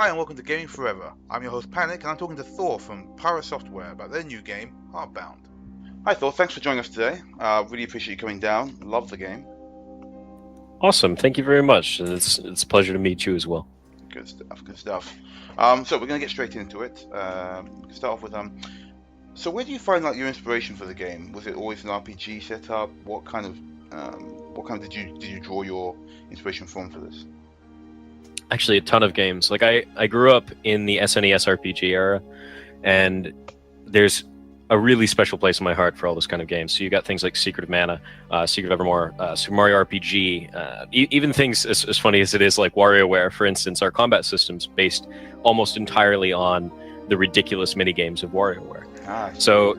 Hi and welcome to Gaming Forever. I'm your host Panic and I'm talking to Thor from Pyro Software about their new game, Heartbound. Hi Thor, thanks for joining us today. Really appreciate you coming down. Love the game. Awesome, thank you very much. It's a pleasure to meet you as well. Good stuff, good stuff. So we're going to get straight into it. We can start off with so where do you find like your inspiration for the game? Was it always an RPG setup? What kind of did you draw your inspiration from for this? Actually, a ton of games. Like I grew up in the SNES RPG era, and there's a really special place in my heart for all those kind of games. So you got things like Secret of Mana, Secret of Evermore, Super Mario RPG, even things as funny as it is like WarioWare, for instance. Our combat system's based almost entirely on the ridiculous mini games of WarioWare. So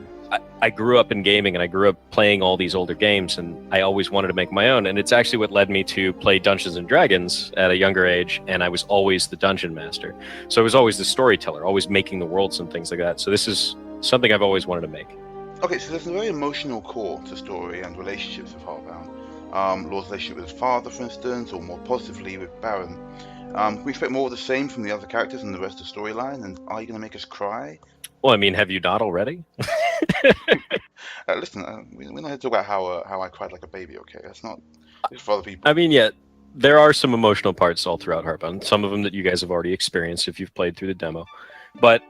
I grew up in gaming, and I grew up playing all these older games, and I always wanted to make my own. And it's actually what led me to play Dungeons and Dragons at a younger age, and I was always the dungeon master. So I was always the storyteller, always making the worlds and things like that. So this is something I've always wanted to make. Okay, so there's a very emotional core to story and relationships with Heartbound. Lord's relationship with his father, for instance, or more positively with Baron. Can we expect more of the same from the other characters and the rest of the storyline? And are you going to make us cry? Well, I mean, have you not already? Listen, we're not here to talk about how I cried like a baby, okay? That's not it's for other people. I mean, yeah, there are some emotional parts all throughout Heartbound. Some of them that you guys have already experienced if you've played through the demo. But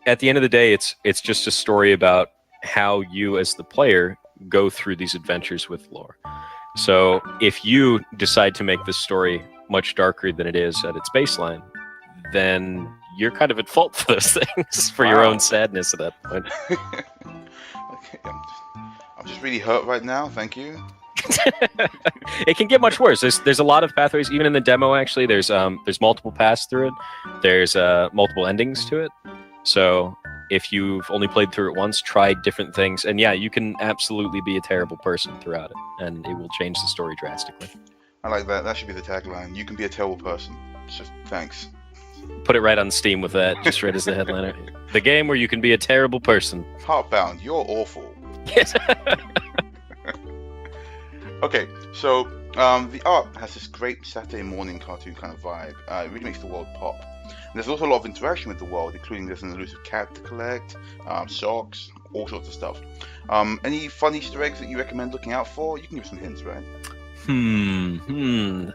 at the end of the day, it's just a story about how you as the player go through these adventures with lore. So if you decide to make this story much darker than it is at its baseline, then you're kind of at fault for those things, for your own sadness at that point. Okay, I'm just really hurt right now. Thank you. It can get much worse. There's a lot of pathways, even in the demo. Actually, there's multiple paths through it. There's multiple endings to it. So if you've only played through it once, try different things, and yeah, you can absolutely be a terrible person throughout it, and it will change the story drastically. I like that. That should be the tagline. You can be a terrible person. Just thanks. Put it right on Steam with that, just right as the headliner. The game where you can be a terrible person. Heartbound, you're awful. Yes. Okay, so the art has this great Saturday morning cartoon kind of vibe. It really makes the world pop. And there's also a lot of interaction with the world, including there's an elusive cat to collect, socks, all sorts of stuff. Any fun Easter eggs that you recommend looking out for? You can give some hints, right?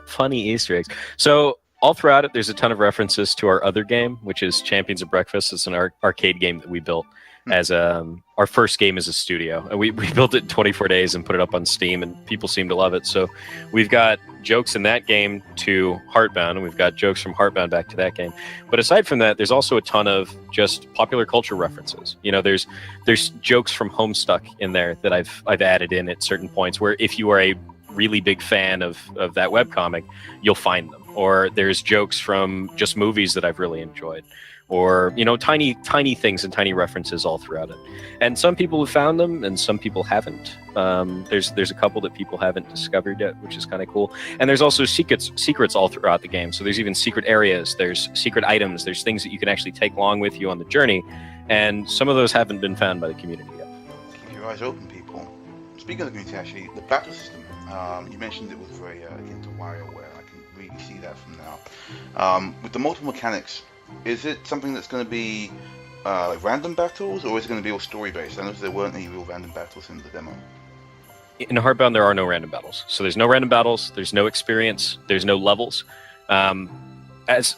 Funny Easter eggs. So all throughout it, there's a ton of references to our other game, which is Champions of Breakfast. It's an arcade game that we built as our first game as a studio. And we built it in 24 days and put it up on Steam, and people seem to love it. So we've got jokes in that game to Heartbound, and we've got jokes from Heartbound back to that game. But aside from that, there's also a ton of just popular culture references. You know, there's jokes from Homestuck in there that I've added in at certain points, where if you are a really big fan of that webcomic, you'll find them. Or there's jokes from just movies that I've really enjoyed, or tiny things and tiny references all throughout it. And some people have found them and some people haven't. There's a couple that people haven't discovered yet, which is kind of cool. And there's also secrets all throughout the game. So there's even secret areas, there's secret items, there's things that you can actually take along with you on the journey, and some of those haven't been found by the community yet. Keep your eyes open, people. Speaking of the community, actually, the battle system, you mentioned it was very akin to WarioWare. I can really see that from now. With the multiple mechanics, is it something that's going to be like random battles, or is it going to be all story-based? I noticed there weren't any real random battles in the demo. In Heartbound, there are no random battles. So there's no random battles, there's no experience, there's no levels. As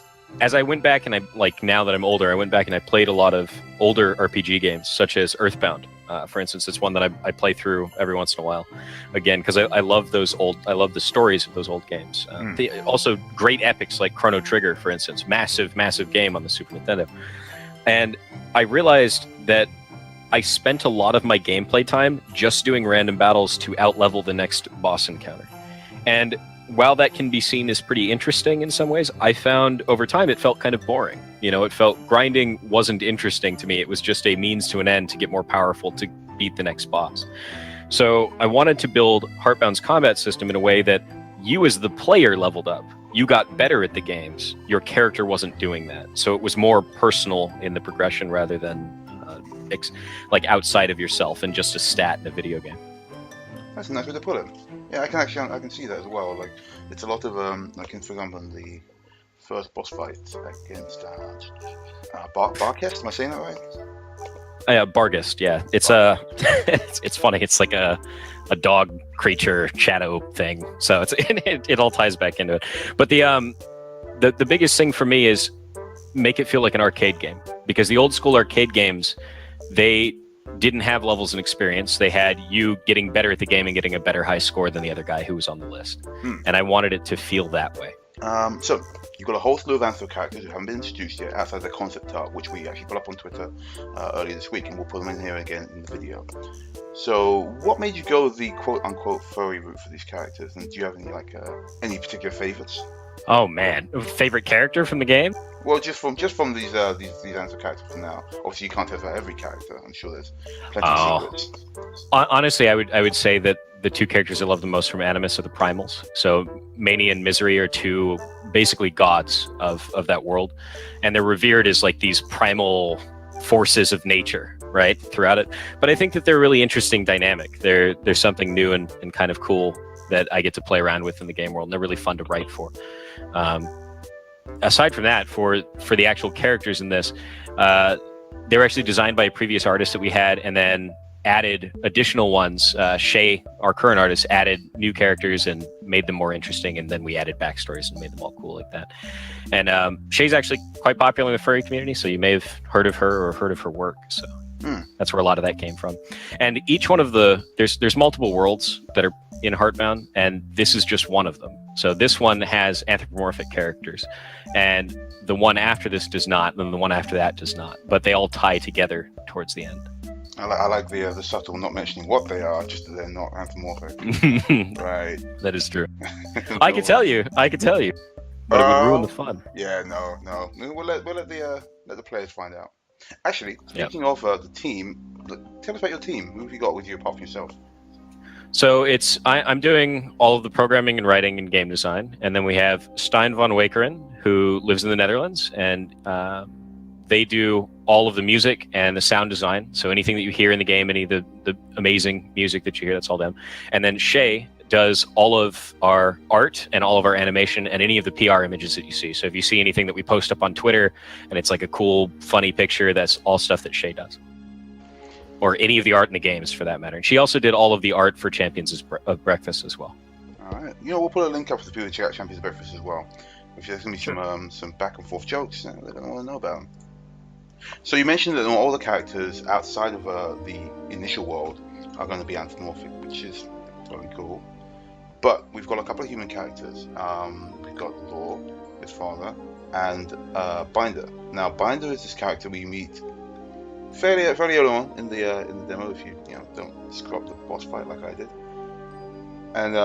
I went back and now that I'm older, I went back and I played a lot of older RPG games, such as Earthbound. For instance, it's one that I play through every once in a while, again, because I love I love the stories of those old games. Also, great epics like Chrono Trigger, for instance, massive game on the Super Nintendo. And I realized that I spent a lot of my gameplay time just doing random battles to outlevel the next boss encounter. And while that can be seen as pretty interesting in some ways, I found over time it felt kind of boring. It felt grinding wasn't interesting to me. It was just a means to an end to get more powerful to beat the next boss. So I wanted to build Heartbound's combat system in a way that you as the player leveled up. You got better at the games. Your character wasn't doing that. So it was more personal in the progression rather than like outside of yourself and just a stat in a video game. That's a nice way to put it. Yeah, I can see that as well. Like, it's a lot of like, for example, in the first boss fight against Barkest. Am I saying that right? Yeah, Bargist. Yeah, it's it's funny. It's like a dog creature shadow thing. So it all ties back into it. But the biggest thing for me is make it feel like an arcade game, because the old school arcade games, they didn't have levels and experience. They had you getting better at the game and getting a better high score than the other guy who was on the list. And I wanted it to feel that way. So you've got a whole slew of Anthem characters who haven't been introduced yet outside the concept art, which we actually put up on Twitter earlier this week, and we'll put them in here again in the video. So what made you go the quote-unquote furry route for these characters, and do you have any particular favorites? Oh man, favorite character from the game? Well, just from these Anthem characters for now. Obviously, you can't tell about every character. I'm sure there's plenty of secrets. Honestly, I would say that the two characters I love the most from Animus are the Primals. So Mania and Misery are two basically gods of that world, and they're revered as like these primal forces of nature, right, throughout it. But I think that they're a really interesting dynamic. There's something new and kind of cool that I get to play around with in the game world, and they're really fun to write for. Aside from that, for the actual characters in this, they were actually designed by a previous artist that we had, and then added additional ones. Shay, our current artist, added new characters and made them more interesting, and then we added backstories and made them all cool like that. And Shay's actually quite popular in the furry community, so you may have heard of her or heard of her work. So that's where a lot of that came from. And each one of there's multiple worlds that are in Heartbound, and this is just one of them. So this one has anthropomorphic characters, and the one after this does not, and the one after that does not. But they all tie together towards the end. I like the subtle not mentioning what they are, just that they're not anthropomorphic. Right. That is true. I could tell you, but it would ruin the fun. Yeah, no. We'll let the players find out. Actually, speaking of the team, tell us about your team. Who have you got with you apart from yourself? So I'm doing all of the programming and writing and game design, and then we have Stijn van Wakeren, who lives in the Netherlands, and they do all of the music and the sound design. So anything that you hear in the game, any of the amazing music that you hear, that's all them. And then Shay does all of our art and all of our animation and any of the PR images that you see. So if you see anything that we post up on Twitter and it's like a cool, funny picture, that's all stuff that Shay does. Or any of the art in the games, for that matter. And she also did all of the art for Champions of Breakfast as well. All right. We'll put a link up for the people to check out Champions of Breakfast as well. If there's going to be some back and forth jokes, they're going to want to know about them. So you mentioned that all the characters outside of the initial world are going to be anthropomorphic, which is very cool. But we've got a couple of human characters. We've got Law, his father, and Binder. Now, Binder is this character we meet fairly early on in the demo, if you don't screw up the boss fight like I did. And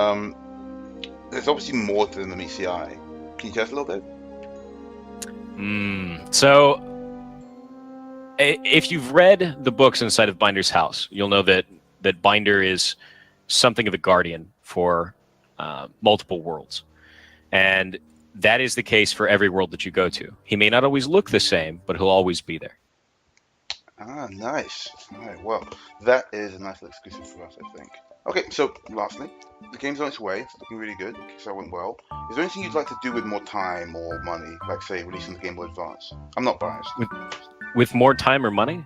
there's obviously more to them than meets the eye. Can you tell us a little bit? So, if you've read the books inside of Binder's house, you'll know that Binder is something of a guardian for multiple worlds. And that is the case for every world that you go to. He may not always look the same, but he'll always be there. Ah, nice. All right, well, that is a nice little exclusive for us, I think. Okay, so lastly, the game's on its way. It's looking really good. So it went well. Is there anything you'd like to do with more time or money, like say releasing the Game Boy Advance? I'm not biased. With more time or money?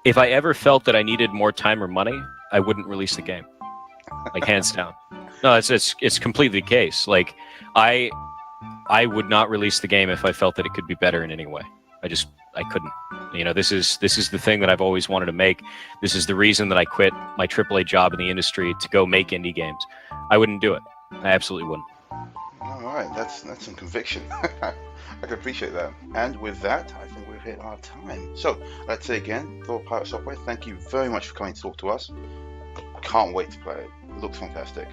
If I ever felt that I needed more time or money, I wouldn't release the game. Like, hands down. No, it's completely the case. Like, I would not release the game if I felt that it could be better in any way. I couldn't. This is the thing that I've always wanted to make. This is the reason that I quit my AAA job in the industry to go make indie games. I wouldn't do it. I absolutely wouldn't. All right, that's some conviction. I can appreciate that. And with that, I think we've hit our time. So let's say again, Thor Pirate Software, thank you very much for coming to talk to us. Can't wait to play it. It looks fantastic.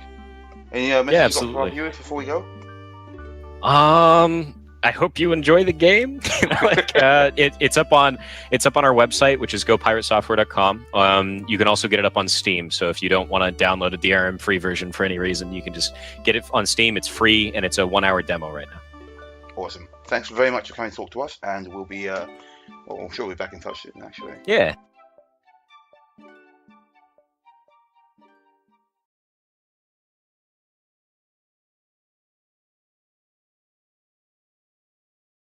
Any messages for our viewers before we go? I hope you enjoy the game. It's up on our website, which is gopiratesoftware.com. You can also get it up on Steam. So if you don't want to download the DRM free version for any reason, you can just get it on Steam. It's free, and it's a 1-hour demo right now. Awesome. Thanks very much for coming to talk to us, and we'll be, I'm sure we'll be back in touch soon, actually. Yeah.